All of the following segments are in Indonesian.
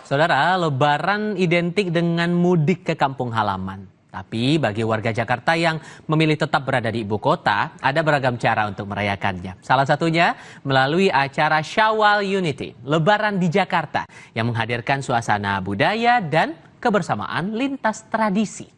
Saudara, Lebaran identik dengan mudik ke kampung halaman. Tapi bagi warga Jakarta yang memilih tetap berada di ibu kota, ada beragam cara untuk merayakannya. Salah satunya melalui acara Syawal Unity, Lebaran di Jakarta, yang menghadirkan suasana budaya dan kebersamaan lintas tradisi.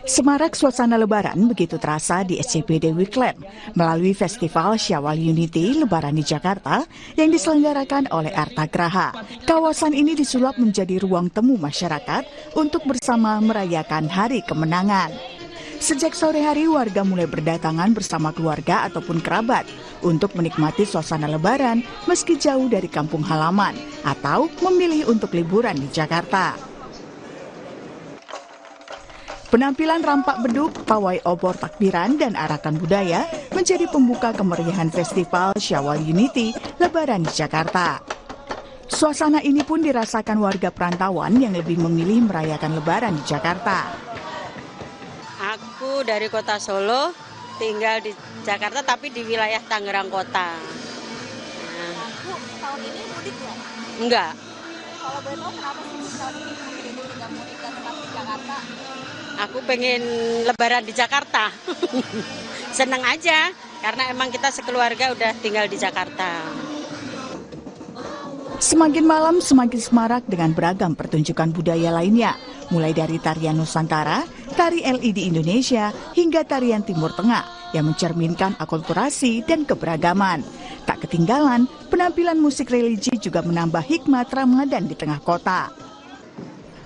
Semarak suasana Lebaran begitu terasa di SCBD Weekend melalui Festival Syawal Unity Lebaran di Jakarta yang diselenggarakan oleh Arta Graha. Kawasan ini disulap menjadi ruang temu masyarakat untuk bersama merayakan Hari Kemenangan. Sejak sore hari warga mulai berdatangan bersama keluarga ataupun kerabat untuk menikmati suasana Lebaran meski jauh dari kampung halaman atau memilih untuk liburan di Jakarta. Penampilan rampak beduk, pawai obor takbiran, dan arakan budaya menjadi pembuka kemeriahan Festival Syawal Unity Lebaran di Jakarta. Suasana ini pun dirasakan warga perantauan yang lebih memilih merayakan Lebaran di Jakarta. Aku dari kota Solo, tinggal di Jakarta tapi di wilayah Tangerang Kota. Bu, tahun ini mudik ya? Enggak. Kalau boleh tahu kenapa sih tahun ini memilih tidak mudik dan tetap di Jakarta? Aku pengen Lebaran di Jakarta. Seneng aja, karena emang kita sekeluarga udah tinggal di Jakarta. Semakin malam semakin semarak dengan beragam pertunjukan budaya lainnya, mulai dari tarian Nusantara, tari LED Indonesia, hingga tarian Timur Tengah yang mencerminkan akulturasi dan keberagaman. Tak ketinggalan, penampilan musik religi juga menambah hikmat Ramadan di tengah kota.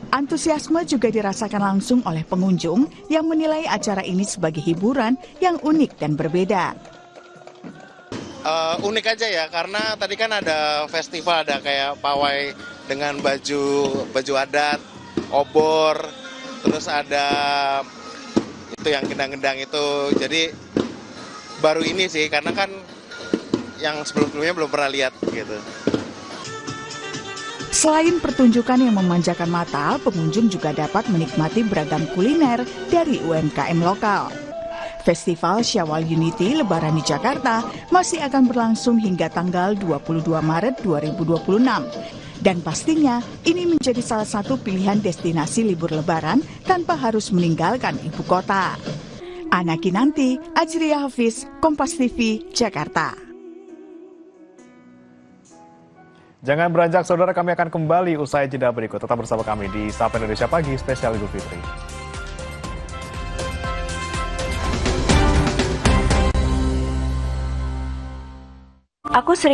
Antusiasme juga dirasakan langsung oleh pengunjung yang menilai acara ini sebagai hiburan yang unik dan berbeda. Unik aja ya, karena tadi kan ada festival, ada kayak pawai dengan baju adat, obor, terus ada itu yang gendang-gendang itu. Jadi baru ini sih, karena kan yang sebelum-sebelumnya belum pernah lihat gitu. Selain pertunjukan yang memanjakan mata, pengunjung juga dapat menikmati beragam kuliner dari UMKM lokal. Festival Syawal Unity Lebaran di Jakarta masih akan berlangsung hingga tanggal 22 Maret 2026. Dan pastinya ini menjadi salah satu pilihan destinasi libur Lebaran tanpa harus meninggalkan ibu kota. Ana Kinanti, Ajriya Hafiz, Kompas TV, Jakarta. Jangan beranjak saudara, kami akan kembali usai jeda berikut. Tetap bersama kami di Sapa Indonesia Pagi spesial Idul Fitri. Aku sering